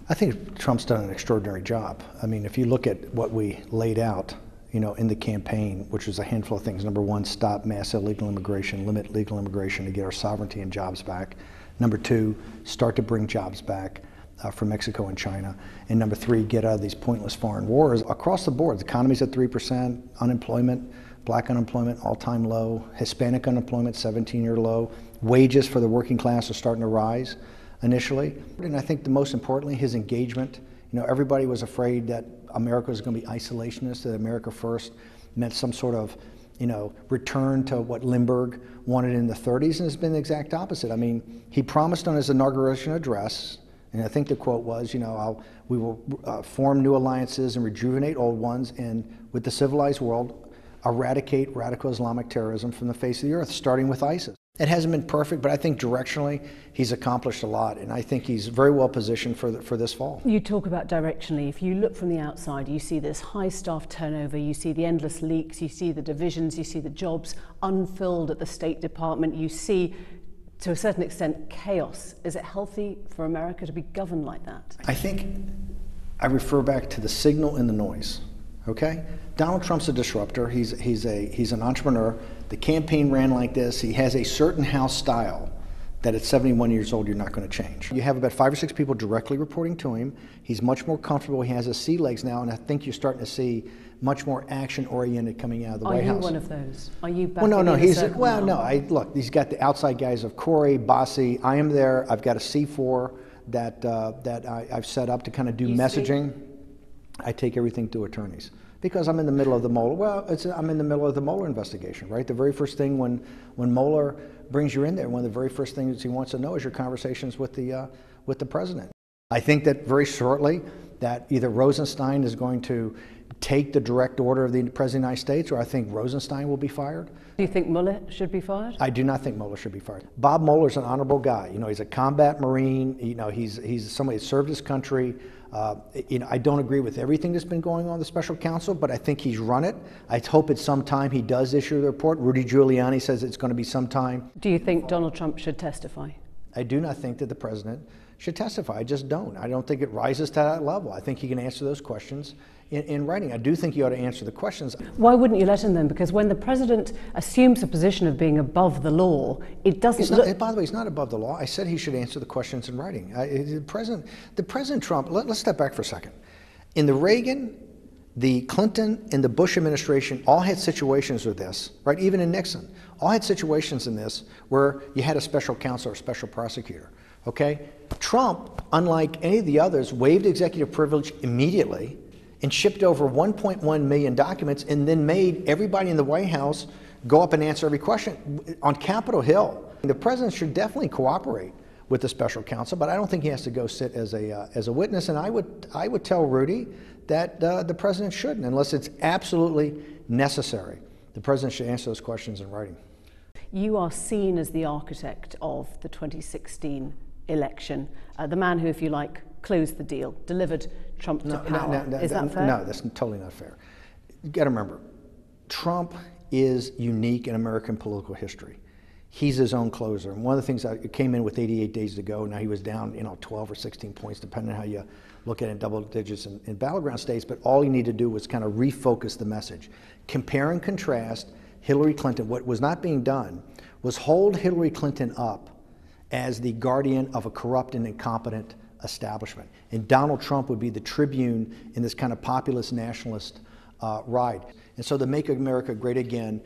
I think Trump's done an extraordinary job. I mean, if you look at what we laid out, in the campaign, which was a handful of things. Number one, stop mass illegal immigration, limit legal immigration to get our sovereignty and jobs back. Number two, start to bring jobs back from Mexico and China. And number three, get out of these pointless foreign wars. Across the board, the economy's at 3%, unemployment, black unemployment, all-time low, Hispanic unemployment, 17-year low. Wages for the working class are starting to rise initially. And I think the most importantly, his engagement. Everybody was afraid that America was going to be isolationist, that America first meant some sort of, return to what Lindbergh wanted in the 30s, and it's been the exact opposite. I mean, he promised on his inauguration address, and I think the quote was, we will form new alliances and rejuvenate old ones, and with the civilized world, eradicate radical Islamic terrorism from the face of the earth, starting with ISIS. It hasn't been perfect, but I think directionally he's accomplished a lot, and I think he's very well positioned for this fall. You talk about directionally. If you look from the outside, you see this high staff turnover, you see the endless leaks, you see the divisions, you see the jobs unfilled at the State Department, you see, to a certain extent, chaos. Is it healthy for America to be governed like that? I think I refer back to the signal and the noise. Okay? Donald Trump's a disruptor. He's an entrepreneur. The campaign ran like this. He has a certain House style that at 71 years old you're not going to change. You have about 5 or 6 people directly reporting to him. He's much more comfortable. He has his sea legs now, and I think you're starting to see much more action-oriented coming out of the White House. Are you one of those? Are you back? Well, no. Look, he's got the outside guys of Corey, Bossie. I am there. I've got a C4 that I've set up to kind of do messaging. I take everything to attorneys because I'm in the middle of the Mueller. Well, I'm in the middle of the Mueller investigation, right? The very first thing when Mueller brings you in there, one of the very first things he wants to know is your conversations with the president. I think that very shortly that either Rosenstein is going to take the direct order of the President of the United States, or I think Rosenstein will be fired. Do you think Mueller should be fired? I do not think Mueller should be fired. Bob Mueller's an honorable guy. He's a combat Marine. He's somebody that served his country. I don't agree with everything that's been going on in the special counsel, but I think he's run it. I hope at some time he does issue the report. Rudy Giuliani says it's going to be some time. Do you think Donald Trump should testify? I do not think that the president should testify. I just don't. I don't think it rises to that level. I think he can answer those questions in writing. I do think he ought to answer the questions. Why wouldn't you let him then? Because when the president assumes a position of being above the law, it doesn't look... By the way, he's not above the law. I said he should answer the questions in writing. The President Trump, let's step back for a second. In the Reagan, the Clinton, and the Bush administration all had situations with this, right? Even in Nixon, all had situations in this where you had a special counsel or a special prosecutor, okay? Trump, unlike any of the others, waived executive privilege immediately and shipped over 1.1 million documents and then made everybody in the White House go up and answer every question on Capitol Hill. The president should definitely cooperate with the special counsel, but I don't think he has to go sit as a witness. And I would tell Rudy that the president shouldn't, unless it's absolutely necessary. The president should answer those questions in writing. You are seen as the architect of the 2016 election, the man who, if you like, closed the deal, delivered Trump to power. Is that fair? No, that's totally not fair. You got to remember, Trump is unique in American political history. He's his own closer. And one of the things that came in with 88 days to go, now he was down 12 or 16 points, depending on how you look at it, in double digits in battleground states, but all you need to do was kind of refocus the message. Compare and contrast Hillary Clinton. What was not being done was hold Hillary Clinton up as the guardian of a corrupt and incompetent establishment. And Donald Trump would be the tribune in this kind of populist nationalist ride. And so the Make America Great Again,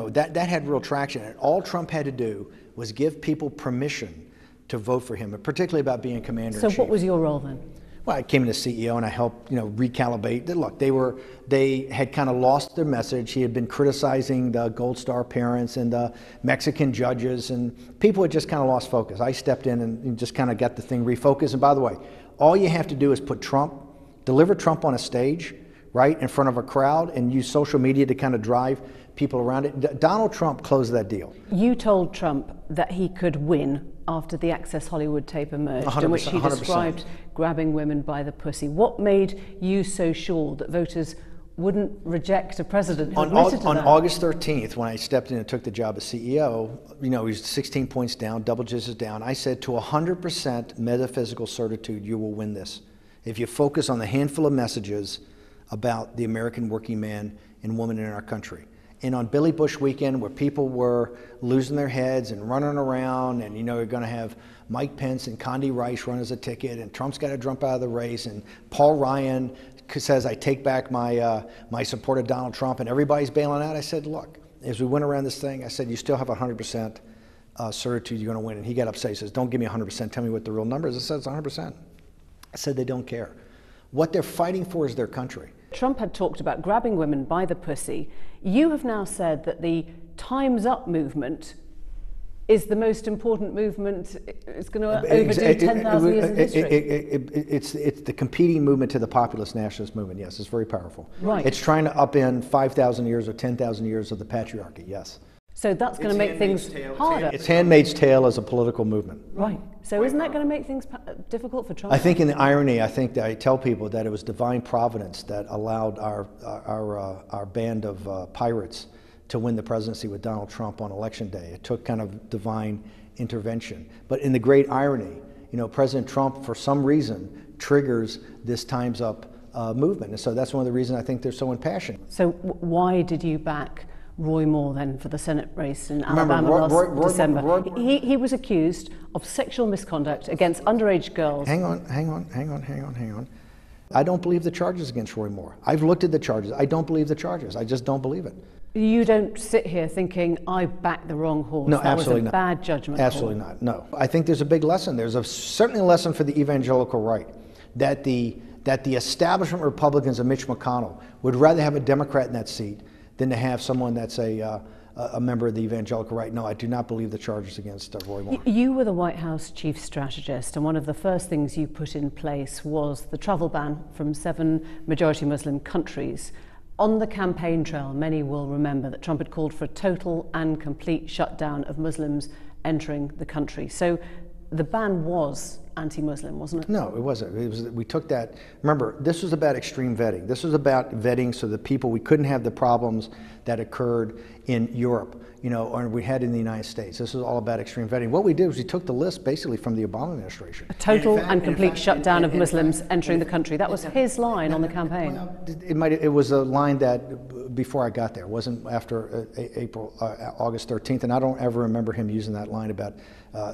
that had real traction. And all Trump had to do was give people permission to vote for him, particularly about being commander-in-chief. So what was your role then? Well, I came in as CEO and I helped, recalibrate. Look, they had kind of lost their message. He had been criticizing the Gold Star parents and the Mexican judges, and people had just kind of lost focus. I stepped in and just kind of got the thing refocused. And by the way, all you have to do is deliver Trump on a stage, right, in front of a crowd, and use social media to kind of drive people around it. Donald Trump closed that deal. You told Trump that he could win after the Access Hollywood tape emerged, 100%, in which he 100%. described grabbing women by the pussy. What made you so sure that voters wouldn't reject a president who admitted to that? On August 13th, when I stepped in and took the job as CEO, he was 16 points down, double digits down. I said, to 100% metaphysical certitude, you will win this. if you focus on the handful of messages about the American working man and woman in our country. And on Billy Bush weekend, where people were losing their heads and running around, and you're going to have Mike Pence and Condi Rice run as a ticket, and Trump's got to jump out of the race, and Paul Ryan says, I take back my my support of Donald Trump, and everybody's bailing out. I said, look, as we went around this thing, I said, you still have 100% certitude you're going to win. And he got upset. He says, don't give me 100%. Tell me what the real number is. I said, it's 100%. I said, they don't care. What they're fighting for is their country. Trump had talked about grabbing women by the pussy. You have now said that the Time's Up movement is the most important movement. It's going to overdo 10,000 years of history. It's the competing movement to the populist nationalist movement, yes. It's very powerful. Right. It's trying to upend 5,000 years or 10,000 years of the patriarchy, yes. So that's going to make things harder. It's Handmaid's Tale as a political movement. Right. So isn't that going to make things difficult for Trump? I think in the irony, I think that I tell people that it was divine providence that allowed our band of pirates to win the presidency with Donald Trump on Election Day. It took kind of divine intervention. But in the great irony, President Trump, for some reason, triggers this Time's Up movement. And so that's one of the reasons I think they're so impassioned. So why did you back Roy Moore then for the Senate race in Alabama last December? He was accused of sexual misconduct against underage girls. Hang on. I don't believe the charges against Roy Moore. I've looked at the charges. I don't believe the charges. I just don't believe it. You don't sit here thinking, I backed the wrong horse. No, that absolutely was a bad judgment. Absolutely not, no. I think there's a big lesson. There's certainly a lesson for the evangelical right, that the establishment Republicans of Mitch McConnell would rather have a Democrat in that seat than to have someone that's a member of the evangelical right. No, I do not believe the charges against Roy Moore. You were the White House chief strategist, and one of the first things you put in place was the travel ban from 7 majority Muslim countries. On the campaign trail, many will remember that Trump had called for a total and complete shutdown of Muslims entering the country. So the ban was anti-Muslim, wasn't it? No, it wasn't. We took that. Remember, this was about extreme vetting. This was about vetting so that we couldn't have the problems that occurred in Europe, or we had in the United States. This was all about extreme vetting. What we did was we took the list basically from the Obama administration. A total and complete shutdown of Muslims entering the country. That was his line on the campaign. Well, it was a line that before I got there. It wasn't after August 13th, and I don't ever remember him using that line about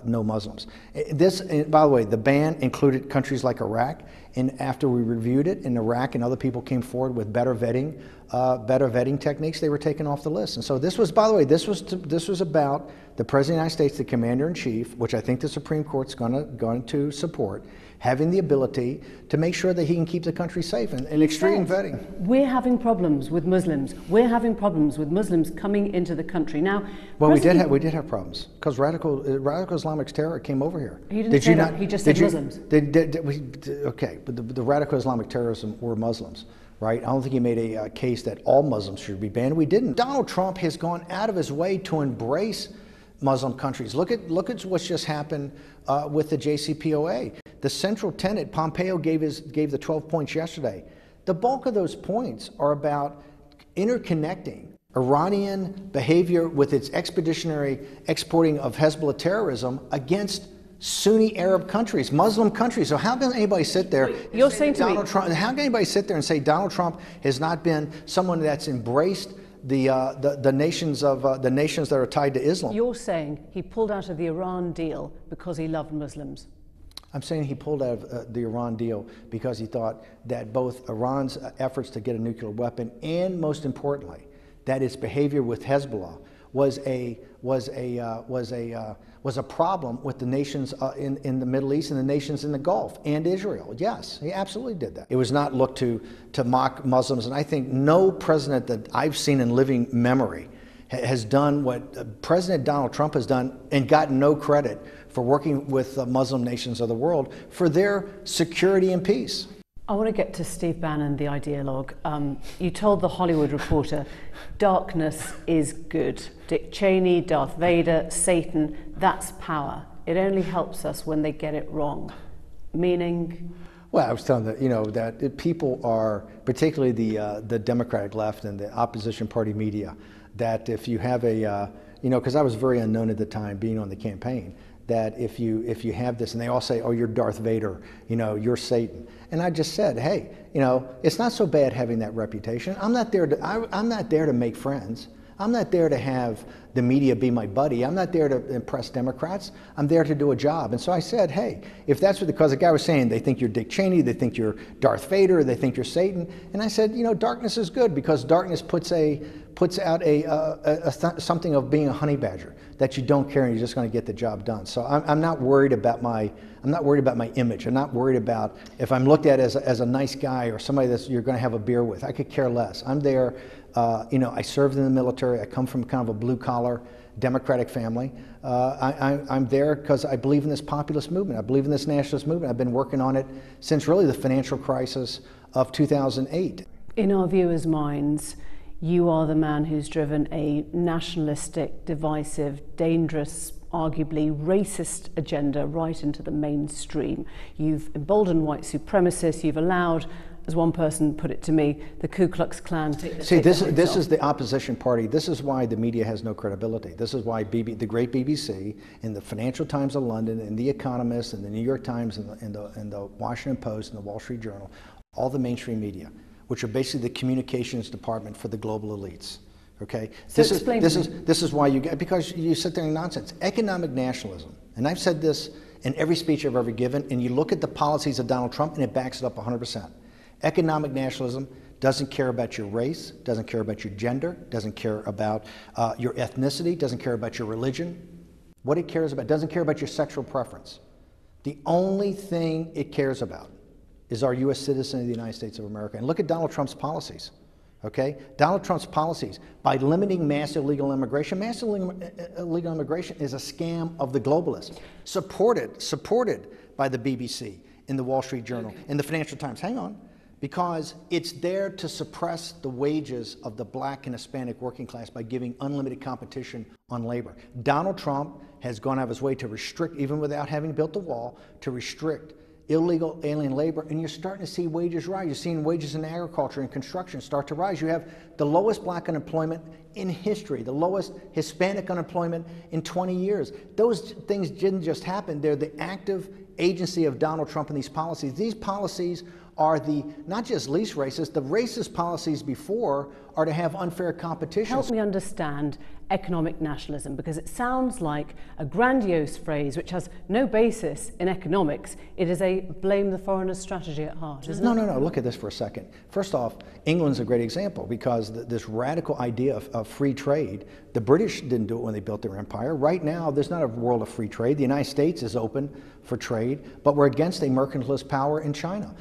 no Muslims. By the way, the ban included countries like Iraq, and after we reviewed it, in Iraq and other people came forward with better vetting techniques, they were taken off the list. And so this was, by the way, this was about the President of the United States, the Commander-in-Chief, which I think the Supreme Court's going to support, having the ability to make sure that he can keep the country safe and extreme vetting. We're having problems with Muslims. We're having problems with Muslims coming into the country. Now, well, we did have problems because radical Islamic terror came over here. He didn't say that. He just said Muslims. Okay, but the radical Islamic terrorism were Muslims. Right? I don't think he made a case that all Muslims should be banned. We didn't. Donald Trump has gone out of his way to embrace Muslim countries. Look at what's just happened with the JCPOA. The central tenet, Pompeo gave the 12 points yesterday. The bulk of those points are about interconnecting Iranian behavior with its expeditionary exporting of Hezbollah terrorism against Sunni Arab countries, Muslim countries. So how can anybody sit there? You're saying to me, how can anybody sit there and say Donald Trump has not been someone that's embraced the nations that are tied to Islam? You're saying he pulled out of the Iran deal because he loved Muslims. I'm saying he pulled out of the Iran deal because he thought that both Iran's efforts to get a nuclear weapon and, most importantly, that its behavior with Hezbollah was a problem with the nations in the Middle East and the nations in the Gulf and Israel. Yes, he absolutely did that. It was not looked to mock Muslims, and I think no president that I've seen in living memory has done what President Donald Trump has done and gotten no credit for working with the Muslim nations of the world for their security and peace. I want to get to Steve Bannon, the ideologue. You told The Hollywood Reporter, darkness is good. Dick Cheney, Darth Vader, Satan, that's power. It only helps us when they get it wrong. Meaning? Well, I was telling that people are, particularly the Democratic left and the opposition party media, that if you have because I was very unknown at the time being on the campaign, that if you have this, and they all say, oh, you're Darth Vader, you know, you're Satan. And I just said, hey, you know, it's not so bad having that reputation. I'm not there to make friends. I'm not there to have the media be my buddy. I'm not there to impress Democrats. I'm there to do a job. And so I said, hey, if that's what, because the guy was saying they think you're Dick Cheney, they think you're Darth Vader, they think you're Satan. And I said, you know, darkness is good, because darkness puts out something of being a honey badger, that you don't care and you're just going to get the job done. So I'm not worried about my image. I'm not worried about if I'm looked at as a nice guy or somebody that you're going to have a beer with. I could care less. I'm there. You know, I served in the military. I come from kind of a blue-collar Democratic family. I'm there because I believe in this populist movement. I believe in this nationalist movement. I've been working on it since really the financial crisis of 2008. In our viewers' minds, you are the man who's driven a nationalistic, divisive, dangerous, arguably racist agenda right into the mainstream. You've emboldened white supremacists. You've allowed, as one person put it to me, the Ku Klux Klan to see, this is the opposition party. This is why the media has no credibility. This is why the great BBC and the Financial Times of London and The Economist and the New York Times and the Washington Post and the Wall Street Journal, all the mainstream media, which are basically the communications department for the global elites. Okay, so this is why you get, because you sit there in nonsense. Economic nationalism, and I've said this in every speech I've ever given, and you look at the policies of Donald Trump and it backs it up 100%. Economic nationalism doesn't care about your race, doesn't care about your gender, doesn't care about your ethnicity, doesn't care about your religion. What it cares about, doesn't care about your sexual preference. The only thing it cares about is our U.S. citizen of the United States of America. And look at Donald Trump's policies. Okay, Donald Trump's policies by limiting massive illegal immigration. Massive illegal immigration is a scam of the globalists, supported by the BBC, in the Wall Street Journal, in the Financial Times. Hang on, because it's there to suppress the wages of the black and Hispanic working class by giving unlimited competition on labor. Donald Trump has gone out of his way to restrict, even without having built the wall, to restrict illegal alien labor, and you're starting to see wages rise. You're seeing wages in agriculture and construction start to rise. You have the lowest black unemployment in history, the lowest Hispanic unemployment in 20 years. Those things didn't just happen. They're the active agency of Donald Trump and these policies. These policies are the not just least racist, the racist policies before are to have unfair competition. Help me understand economic nationalism, because it sounds like a grandiose phrase which has no basis in economics. It is a blame the foreigner strategy at heart, isn't it? No, look at this for a second. First off, England's a great example, because this radical idea of free trade, the British didn't do it when they built their empire. Right now, there's not a world of free trade. The United States is open for trade, but we're against a mercantilist power in China.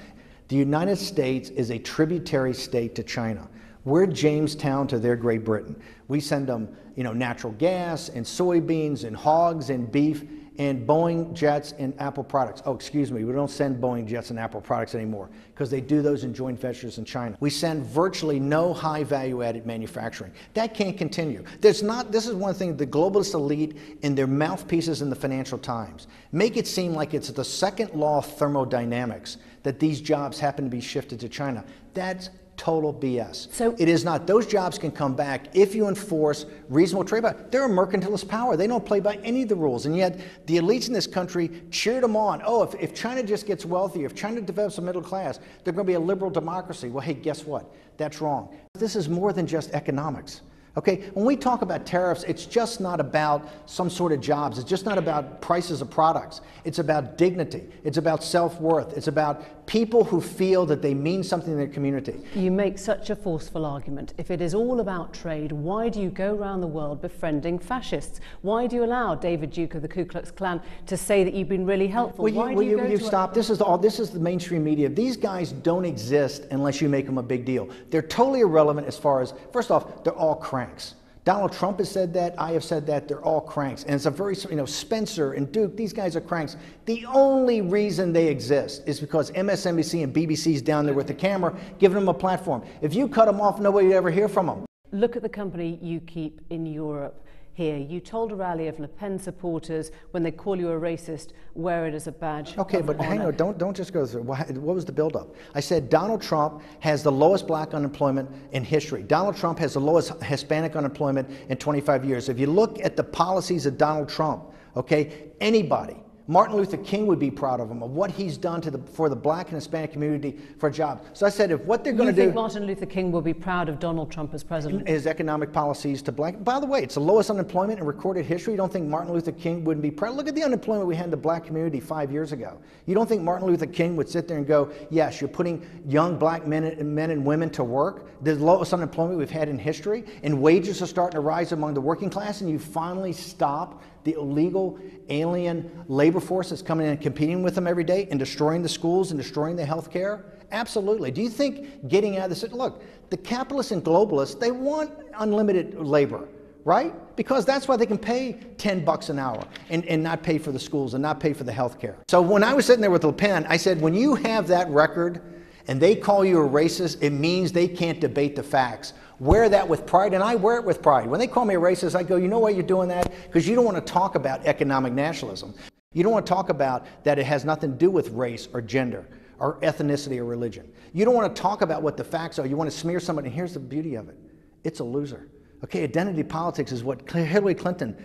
The United States is a tributary state to China. We're Jamestown to their Great Britain. We send them, you know, natural gas and soybeans and hogs and beef and Boeing jets and Apple products. Oh, excuse me, we don't send Boeing jets and Apple products anymore, because they do those in joint ventures in China. We send virtually no high value added manufacturing. That can't continue. This is one thing the globalist elite and their mouthpieces in the Financial Times make it seem like it's the second law of thermodynamics that these jobs happen to be shifted to China. That's total BS. So it is not. Those jobs can come back if you enforce reasonable trade. They're a mercantilist power. They don't play by any of the rules. And yet the elites in this country cheered them on. Oh, if China just gets wealthy, if China develops a middle class, they're going to be a liberal democracy. Well, hey, guess what? That's wrong. This is more than just economics. Okay, when we talk about tariffs, it's just not about some sort of jobs. It's just not about prices of products. It's about dignity. It's about self-worth. It's about people who feel that they mean something in their community. You make such a forceful argument. If it is all about trade, why do you go around the world befriending fascists? Why do you allow David Duke of the Ku Klux Klan to say that you've been really helpful? Will you stop? This is the mainstream media. These guys don't exist unless you make them a big deal. They're totally irrelevant as far as, first off, they're all cranks. Donald Trump has said that, I have said that, they're all cranks. And it's a very, Spencer and Duke, these guys are cranks. The only reason they exist is because MSNBC and BBC's down there with the camera giving them a platform. If you cut them off, nobody would ever hear from them. Look at the company you keep in Europe. Here, you told a rally of Le Pen supporters, when they call you a racist, wear it as a badge. Okay, but hang on, don't just go through. What was the buildup? I said Donald Trump has the lowest black unemployment in history. Donald Trump has the lowest Hispanic unemployment in 25 years. If you look at the policies of Donald Trump, okay? Anybody. Martin Luther King would be proud of him, of what he's done for the black and Hispanic community for jobs. So I said, if what they're going to do... You think Martin Luther King will be proud of Donald Trump as president? His economic policies to black... By the way, it's the lowest unemployment in recorded history. You don't think Martin Luther King wouldn't be proud? Look at the unemployment we had in the black community 5 years ago. You don't think Martin Luther King would sit there and go, yes, you're putting young black men and women to work, the lowest unemployment we've had in history, and wages are starting to rise among the working class, and you finally stop the illegal alien labor force that's coming in and competing with them every day and destroying the schools and destroying the health care? Absolutely. Do you think getting out of this... Look, the capitalists and globalists, they want unlimited labor, right? Because that's why they can pay $10 an hour and not pay for the schools and not pay for the health care. So when I was sitting there with Le Pen, I said, when you have that record and they call you a racist, it means they can't debate the facts. Wear that with pride, and I wear it with pride. When they call me a racist, I go, you know why you're doing that? Because you don't want to talk about economic nationalism. You don't want to talk about that it has nothing to do with race or gender or ethnicity or religion. You don't want to talk about what the facts are. You want to smear somebody, and here's the beauty of it. It's a loser. Okay, identity politics is what Hillary Clinton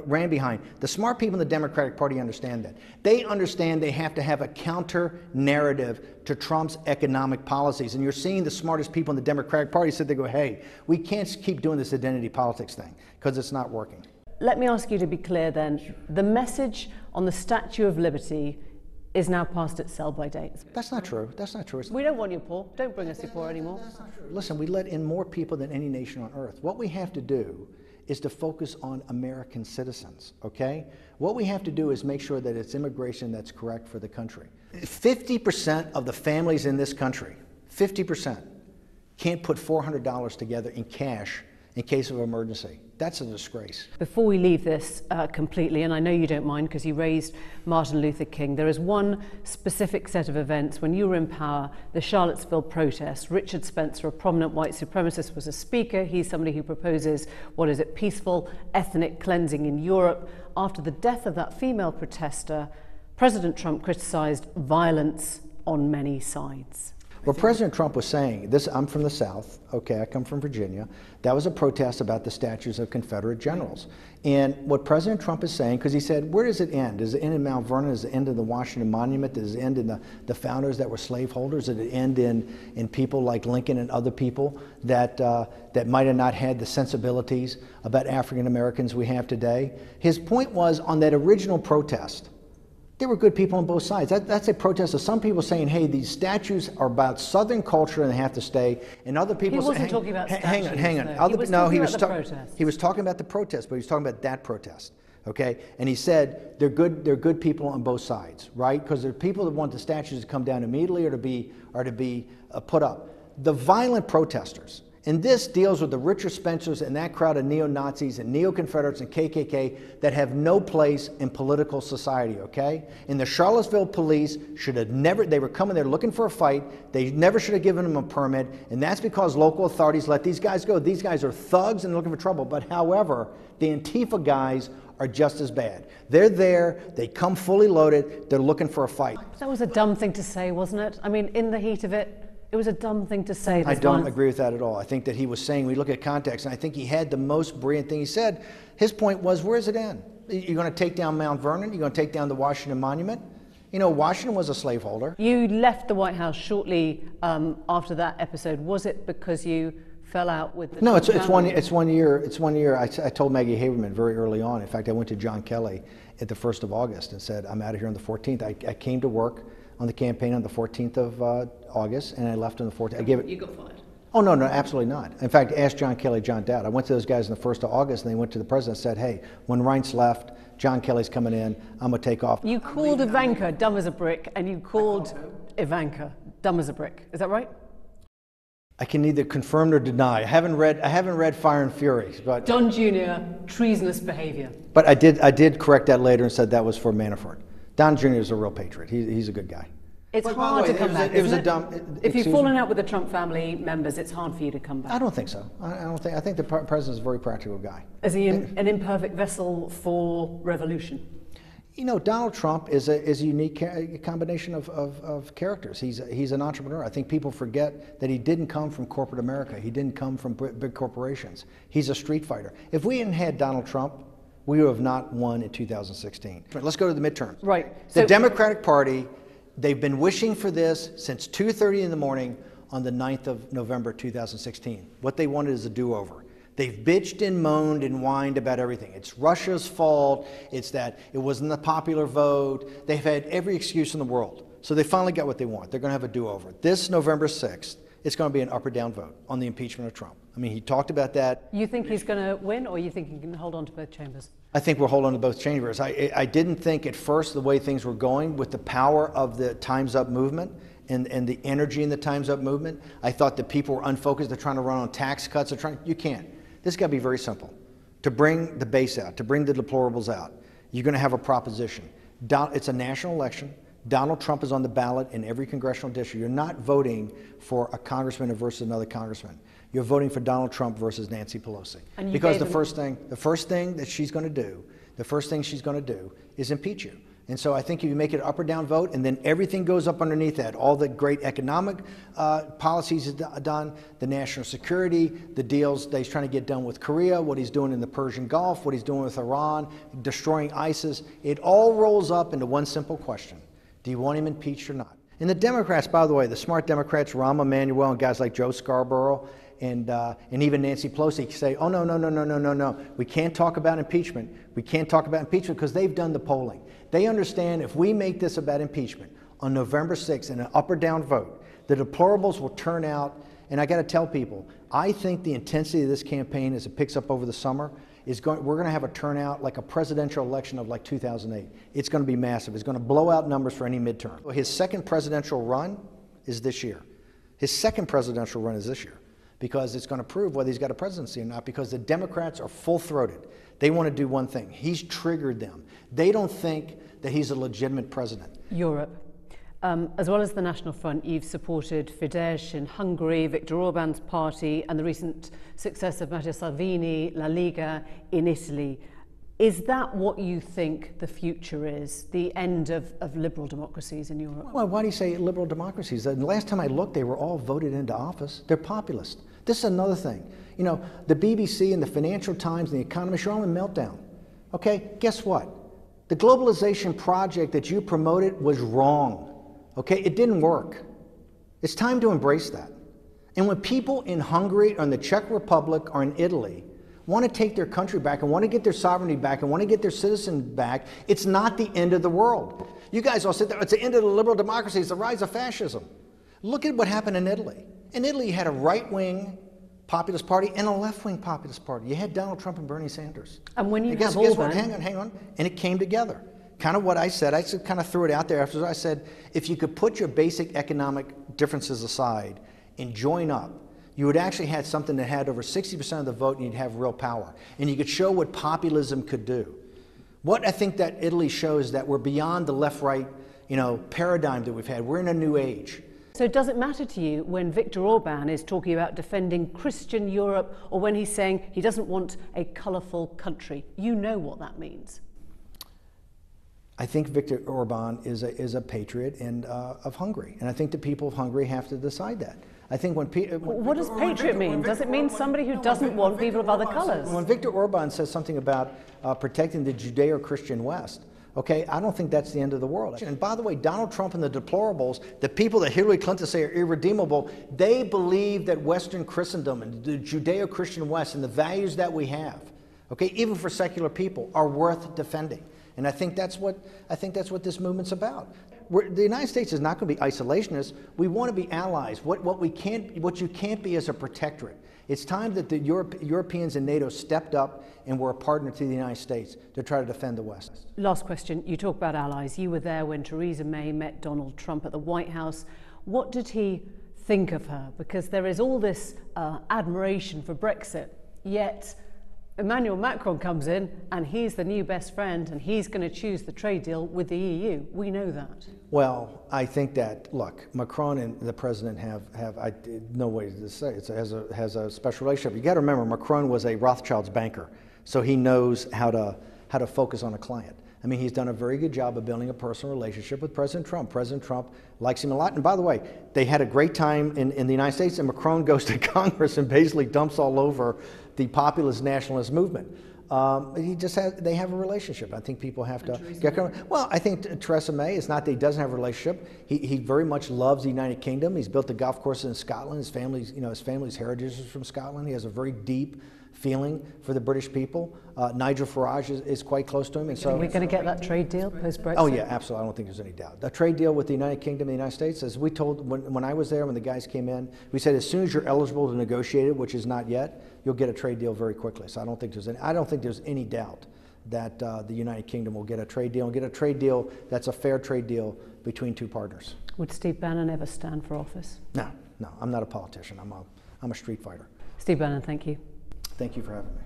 ran behind. The smart people in the Democratic Party understand that. They understand they have to have a counter narrative to Trump's economic policies. And you're seeing the smartest people in the Democratic Party sit there and go, hey, we can't keep doing this identity politics thing because it's not working. Let me ask you to be clear then. The message on the Statue of Liberty is now past its sell-by date. That's not true. That's not true. We don't want you poor. Don't bring us your poor anymore. That's not true. Listen, we let in more people than any nation on earth. What we have to do is to focus on American citizens, okay? What we have to do is make sure that it's immigration that's correct for the country. 50% of the families in this country, 50%, can't put $400 together in cash in case of emergency. That's a disgrace. Before we leave this completely, and I know you don't mind because you raised Martin Luther King, there is one specific set of events when you were in power, the Charlottesville Protests. Richard Spencer, a prominent white supremacist, was a speaker. He's somebody who proposes, peaceful ethnic cleansing in Europe. After the death of that female protester, President Trump criticized violence on many sides. Well, President Trump was saying, this, I'm from the South, okay, I come from Virginia. That was a protest about the statues of Confederate generals. And what President Trump is saying, because he said, where does it end? Does it end in Mount Vernon? Does it end in the Washington Monument? Does it end in the founders that were slaveholders? Does it end in people like Lincoln and other people that, that might have not had the sensibilities about African Americans we have today? His point was on that original protest, there were good people on both sides. That's a protest of some people saying, hey, these statues are about Southern culture and they have to stay. And other people He wasn't talking about statues. Hang on. He was talking about the protest, but he was talking about that protest. Okay? And he said they're good people on both sides, right? Because there are people that want the statues to come down immediately or to be put up. The violent protesters, and this deals with the Richard Spencers and that crowd of neo-Nazis and neo-Confederates and KKK that have no place in political society, okay? And the Charlottesville police should have never, they were coming there looking for a fight, they never should have given them a permit, and that's because local authorities let these guys go. These guys are thugs and looking for trouble, but however, the Antifa guys are just as bad. They're there, they come fully loaded, they're looking for a fight. That was a dumb thing to say, wasn't it? I mean, in the heat of it, it was a dumb thing to say. I don't agree with that at all. I think that he was saying, we look at context, and I think he had the most brilliant thing he said. His point was, where does it end? You're going to take down Mount Vernon? You're going to take down the Washington Monument? You know, Washington was a slaveholder. You left the White House shortly after that episode. Was it because you fell out with the... No, it's 1 year. I told Maggie Haberman very early on. In fact, I went to John Kelly at the 1st of August and said, I'm out of here on the 14th. I came to work on the campaign on the 14th of August, and I left on the 14th. I gave it. You got fired? Oh, no, absolutely not. In fact, ask John Kelly, John Dowd. I went to those guys on the 1st of August, and they went to the president and said, hey, when Reince left, John Kelly's coming in, I'm going to take off. You called Ivanka dumb as a brick, and you called Ivanka dumb as a brick. Is that right? I can neither confirm nor deny. I haven't read Fire and Fury, but Don Jr., treasonous behavior. But I did correct that later and said that was for Manafort. Don Jr. is a real patriot. He's a good guy. It's hard to come back. If you've fallen out with the Trump family members, it's hard for you to come back. I don't think so. I think the president is a very practical guy. Is he an imperfect vessel for revolution? You know, Donald Trump is a unique combination of characters. He's an entrepreneur. I think people forget that he didn't come from corporate America. He didn't come from big corporations. He's a street fighter. If we hadn't had Donald Trump, we would have not won in 2016. Let's go to the midterms. Right. The Democratic Party, they've been wishing for this since 2:30 in the morning on the 9th of November 2016. What they wanted is a do-over. They've bitched and moaned and whined about everything. It's Russia's fault. It's that it wasn't the popular vote. They've had every excuse in the world. So they finally got what they want. They're going to have a do-over. This November 6th, it's going to be an up or down vote on the impeachment of Trump. I mean, he talked about that. You think he's going to win, or you think he can hold on to both chambers? I think we'll hold on to both chambers. I didn't think at first the way things were going with the power of the Time's Up movement and the energy in the Time's Up movement, I thought that people were unfocused. They're trying to run on tax cuts. You can't. This has got to be very simple. To bring the base out, to bring the deplorables out, you're going to have a proposition. It's a national election. Donald Trump is on the ballot in every congressional district. You're not voting for a congressman versus another congressman. You're voting for Donald Trump versus Nancy Pelosi. Because the first thing that she's going to do, the first thing she's going to do is impeach you. And so I think if you make it an up or down vote, and then everything goes up underneath that, all the great economic policies he's done, the national security, the deals that he's trying to get done with Korea, what he's doing in the Persian Gulf, what he's doing with Iran, destroying ISIS, it all rolls up into one simple question. Do you want him impeached or not? And the Democrats, by the way, the smart Democrats, Rahm Emanuel and guys like Joe Scarborough and even Nancy Pelosi say, oh, no. We can't talk about impeachment. We can't talk about impeachment because they've done the polling. They understand if we make this about impeachment on November 6th in an up or down vote, the deplorables will turn out. And I got to tell people, I think the intensity of this campaign as it picks up over the summer we're going to have a turnout like a presidential election of like 2008. It's going to be massive. It's going to blow out numbers for any midterm. His second presidential run is this year. His second presidential run is this year because it's going to prove whether he's got a presidency or not, because the Democrats are full-throated. They want to do one thing. He's triggered them. They don't think that he's a legitimate president. Europe. As well as the National Front, you've supported Fidesz in Hungary, Viktor Orban's party, and the recent success of Matteo Salvini, La Liga in Italy. Is that what you think the future is, the end of liberal democracies in Europe? Well, why do you say liberal democracies? The last time I looked, they were all voted into office. They're populist. This is another thing. You know, the BBC and the Financial Times and the Economist are all in meltdown. Okay, guess what? The globalization project that you promoted was wrong. Okay, it didn't work. It's time to embrace that. And when people in Hungary or in the Czech Republic or in Italy want to take their country back and want to get their sovereignty back and want to get their citizens back, it's not the end of the world. You guys all sit there, it's the end of the liberal democracy, it's the rise of fascism. Look at what happened in Italy. In Italy, you had a right-wing populist party and a left-wing populist party. You had Donald Trump and Bernie Sanders. And when you guess have what? Hang on. And it came together. Kind of what I said. I just kind of threw it out there after I said, if you could put your basic economic differences aside and join up, you would actually have something that had over 60% of the vote and you'd have real power. And you could show what populism could do. What I think that Italy shows that we're beyond the left-right, paradigm that we've had. We're in a new age. So does it matter to you when Viktor Orban is talking about defending Christian Europe, or when he's saying he doesn't want a colourful country? You know what that means. I think Viktor Orban is a patriot of Hungary, and I think the people of Hungary have to decide that. I think what does patriot mean? Does it mean somebody who doesn't want people of other colours? When Viktor Orban says something about protecting the Judeo-Christian West, okay, I don't think that's the end of the world. And by the way, Donald Trump and the deplorables, the people that Hillary Clinton say are irredeemable, they believe that Western Christendom and the Judeo-Christian West and the values that we have, okay, even for secular people, are worth defending. And I think that's what this movement's about. The United States is not going to be isolationist. We want to be allies. What you can't be is a protectorate. It's time that the Europeans and NATO stepped up and were a partner to the United States to try to defend the West. Last question. You talk about allies. You were there when Theresa May met Donald Trump at the White House. What did he think of her? Because there is all this admiration for Brexit, yet Emmanuel Macron comes in and he's the new best friend and he's going to choose the trade deal with the EU. We know that. Well, I think that, look, Macron and the president have no way to say it, has a special relationship. You got to remember, Macron was a Rothschild's banker, so he knows how to focus on a client. I mean, he's done a very good job of building a personal relationship with President Trump. President Trump likes him a lot. And by the way, they had a great time in the United States, and Macron goes to Congress and basically dumps all over the populist nationalist movement. They have a relationship. I think people have to get comfortable. Well, I think Theresa May, it's not that he doesn't have a relationship. He very much loves the United Kingdom. He's built the golf courses in Scotland. His family's heritage is from Scotland. He has a very deep feeling for the British people. Nigel Farage is quite close to him. And so, are we going to get that trade deal post-Brexit? Oh yeah, absolutely. I don't think there's any doubt. The trade deal with the United Kingdom and the United States, as we told, when I was there, when the guys came in, we said as soon as you're eligible to negotiate it, which is not yet, you'll get a trade deal very quickly. So I don't think there's any doubt that the United Kingdom will get a trade deal, and get a trade deal that's a fair trade deal between two partners. Would Steve Bannon ever stand for office? No, I'm not a politician. I'm a street fighter. Steve Bannon, thank you. Thank you for having me.